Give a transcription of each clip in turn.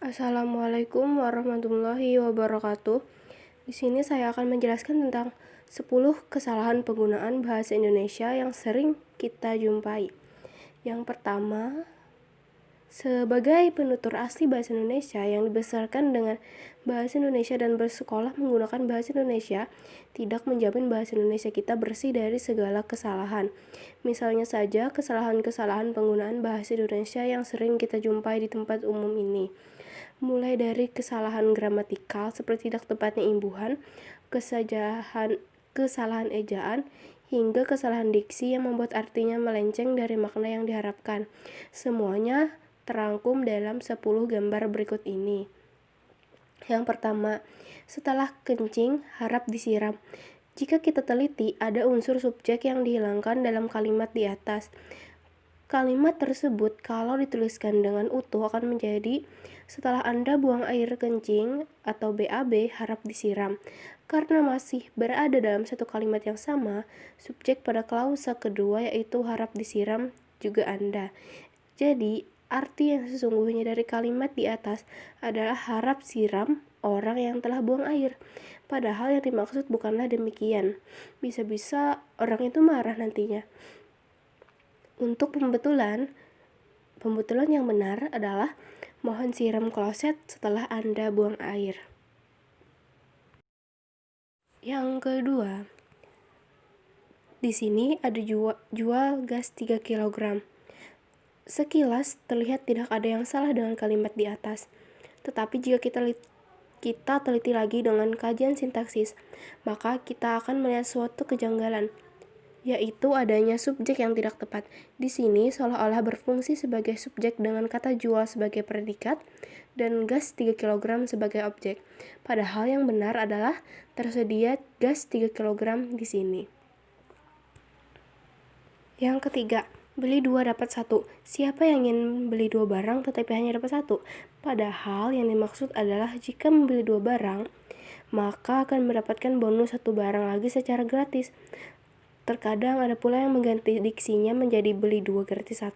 Assalamualaikum warahmatullahi wabarakatuh. Di sini saya akan menjelaskan tentang 10 kesalahan penggunaan bahasa Indonesia yang sering kita jumpai. Yang pertama, sebagai penutur asli bahasa Indonesia yang dibesarkan dengan bahasa Indonesia dan bersekolah menggunakan bahasa Indonesia, tidak menjamin bahasa Indonesia kita bersih dari segala kesalahan. Misalnya saja kesalahan-kesalahan penggunaan bahasa Indonesia yang sering kita jumpai di tempat umum ini. Mulai dari kesalahan gramatikal seperti tidak tepatnya imbuhan, kesalahan ejaan, hingga kesalahan diksi yang membuat artinya melenceng dari makna yang diharapkan. Semuanya terangkum dalam 10 gambar berikut ini. Yang pertama, setelah kencing harap disiram. Jika kita teliti, ada unsur subjek yang dihilangkan dalam kalimat di atas. Kalimat tersebut kalau dituliskan dengan utuh akan menjadi setelah Anda buang air kencing atau BAB harap disiram. Karena masih berada dalam satu kalimat yang sama, subjek pada klausa kedua yaitu harap disiram juga Anda. Jadi, arti yang sesungguhnya dari kalimat di atas adalah harap siram orang yang telah buang air. Padahal yang dimaksud bukanlah demikian. Bisa-bisa orang itu marah nantinya. Untuk pembetulan yang benar adalah mohon siram kloset setelah Anda buang air. Yang kedua, di sini ada jual gas 3 kg. Sekilas terlihat tidak ada yang salah dengan kalimat di atas. Tetapi jika kita teliti lagi dengan kajian sintaksis, maka kita akan melihat suatu kejanggalan, yaitu adanya subjek yang tidak tepat. Di sini seolah-olah berfungsi sebagai subjek dengan kata jual sebagai predikat dan gas 3 kg sebagai objek. Padahal yang benar adalah tersedia gas 3 kg di sini. Yang ketiga, beli 2 dapat 1. Siapa yang ingin beli 2 barang tetapi hanya dapat 1? Padahal yang dimaksud adalah jika membeli 2 barang, maka akan mendapatkan bonus 1 barang lagi secara gratis. Terkadang ada pula yang mengganti diksinya menjadi beli 2 gratis 1.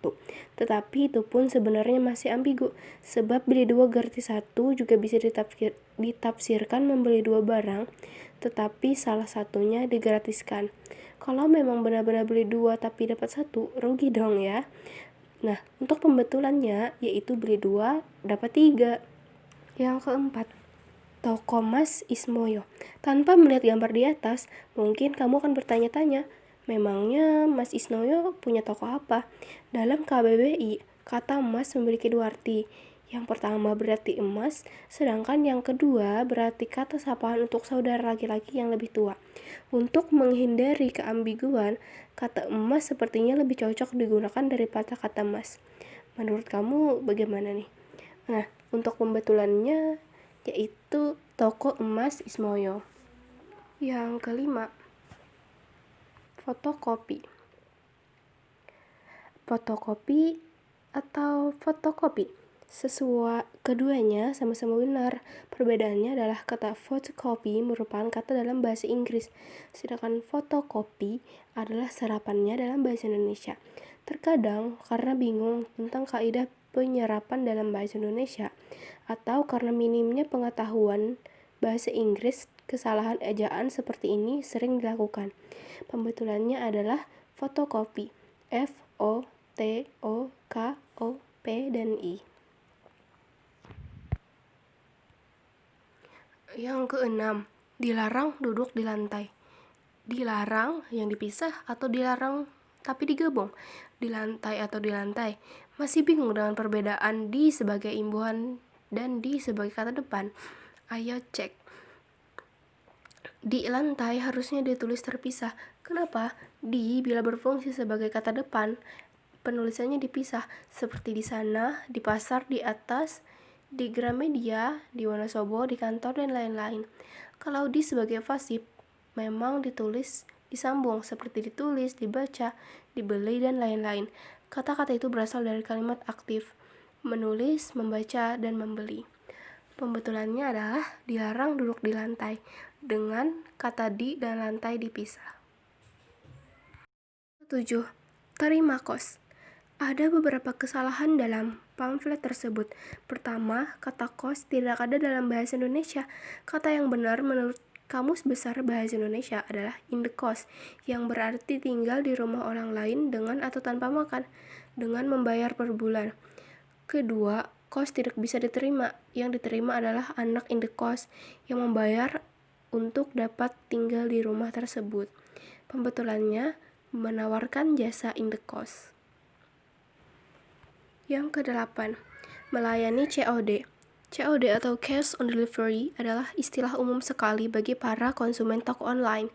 Tetapi itu pun sebenarnya masih ambigu, sebab beli 2 gratis 1 juga bisa ditafsirkan membeli 2 barang, tetapi salah satunya digratiskan. Kalau memang benar-benar beli 2 tapi dapat 1, rugi dong ya. Nah, untuk pembetulannya yaitu beli 2 dapat 3. Yang keempat, toko Mas Ismoyo. Tanpa melihat gambar di atas, mungkin kamu akan bertanya-tanya, memangnya Mas Ismoyo punya toko apa? Dalam KBBI, kata emas memiliki 2 arti. Yang pertama berarti emas, sedangkan yang kedua berarti kata sapaan untuk saudara laki-laki yang lebih tua. Untuk menghindari keambiguan, kata emas sepertinya lebih cocok digunakan daripada kata mas. Menurut kamu bagaimana nih? Nah, untuk pembetulannya yaitu toko emas Ismoyo. Yang kelima, fotokopi. Fotokopi atau fotokopi, keduanya sama-sama benar. Perbedaannya adalah kata photocopy merupakan kata dalam bahasa Inggris, sedangkan fotokopi adalah serapannya dalam bahasa Indonesia. Terkadang karena bingung tentang kaidah penyerapan dalam bahasa Indonesia atau karena minimnya pengetahuan bahasa Inggris, kesalahan ejaan seperti ini sering dilakukan. Pembetulannya adalah fotokopi, FOTOKOP dan I. Yang keenam, dilarang duduk di lantai. Dilarang yang dipisah atau dilarang tapi digabung? Di lantai atau di lantai? Masih bingung dengan perbedaan di sebagai imbuhan dan di sebagai kata depan? Ayo cek. Di lantai harusnya ditulis terpisah. Kenapa? Di bila berfungsi sebagai kata depan, penulisannya dipisah, seperti di sana, di pasar, di atas, di Gramedia, di Wonosobo, di kantor, dan lain-lain. Kalau di sebagai pasif, memang ditulis disambung, seperti ditulis, dibaca, dibeli, dan lain-lain. Kata-kata itu berasal dari kalimat aktif, menulis, membaca, dan membeli. Pembetulannya adalah dilarang duduk di lantai, dengan kata di dan lantai dipisah. 7. Terima kos. Ada beberapa kesalahan dalam pamflet tersebut. Pertama, kata kos tidak ada dalam bahasa Indonesia. Kata yang benar menurut Kamus Besar Bahasa Indonesia adalah indekos, yang berarti tinggal di rumah orang lain dengan atau tanpa makan, dengan membayar per bulan. Kedua, kos tidak bisa diterima. Yang diterima adalah anak indekos yang membayar untuk dapat tinggal di rumah tersebut. Pembetulannya menawarkan jasa indekos. Yang kedelapan, melayani COD. COD atau Cash on Delivery adalah istilah umum sekali bagi para konsumen toko online.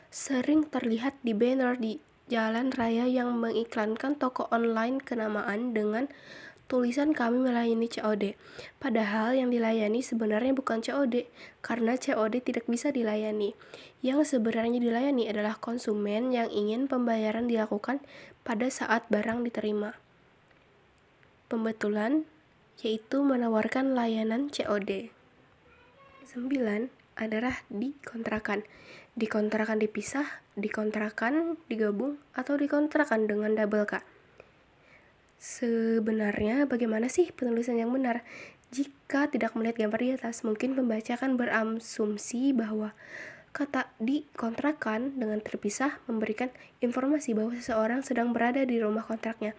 Sering terlihat di banner di jalan raya yang mengiklankan toko online kenamaan dengan tulisan "Kami melayani COD". Padahal yang dilayani sebenarnya bukan COD, karena COD tidak bisa dilayani. Yang sebenarnya dilayani adalah konsumen yang ingin pembayaran dilakukan pada saat barang diterima. Pembetulan yaitu menawarkan layanan COD. 9 adalah dikontrakan. Dikontrakan dipisah, dikontrakan digabung, atau dikontrakan dengan double K. Sebenarnya bagaimana sih penulisan yang benar? Jika tidak melihat gambar di atas, mungkin pembaca akan berasumsi bahwa kata dikontrakan dengan terpisah memberikan informasi bahwa seseorang sedang berada di rumah kontraknya.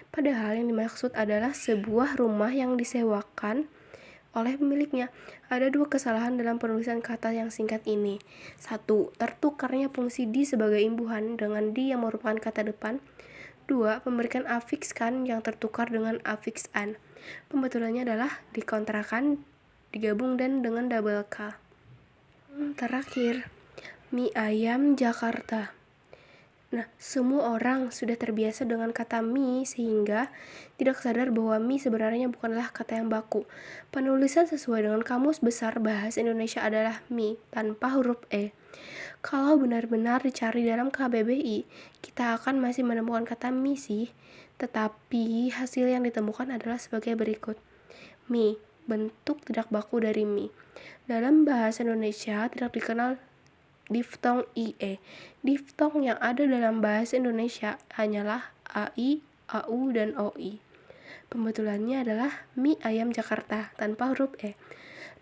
Padahal yang dimaksud adalah sebuah rumah yang disewakan oleh pemiliknya. Ada dua kesalahan dalam penulisan kata yang singkat ini. 1. Tertukarnya fungsi di sebagai imbuhan dengan di yang merupakan kata depan. 2. Memberikan afiks kan yang tertukar dengan afiks an. Pembetulannya adalah dikontrakan, digabung, dan dengan double K. Terakhir, mie ayam Jakarta. Nah, semua orang sudah terbiasa dengan kata mie sehingga tidak sadar bahwa mie sebenarnya bukanlah kata yang baku. Penulisan sesuai dengan Kamus Besar Bahasa Indonesia adalah mie tanpa huruf E. Kalau benar-benar dicari dalam KBBI, kita akan masih menemukan kata mie sih, tetapi hasil yang ditemukan adalah sebagai berikut. Mie, bentuk tidak baku dari mie. Dalam bahasa Indonesia tidak dikenal diftong IE. Diftong yang ada dalam bahasa Indonesia hanyalah AI, AU, dan OI. Pembetulannya adalah mie ayam Jakarta tanpa huruf E.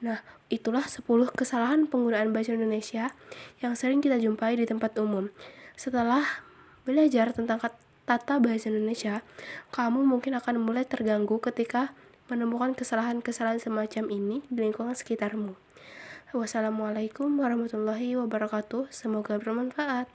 Nah, itulah 10 kesalahan penggunaan bahasa Indonesia yang sering kita jumpai di tempat umum. Setelah belajar tentang tata bahasa Indonesia, kamu mungkin akan mulai terganggu ketika menemukan kesalahan-kesalahan semacam ini di lingkungan sekitarmu. Wassalamualaikum warahmatullahi wabarakatuh. Semoga bermanfaat.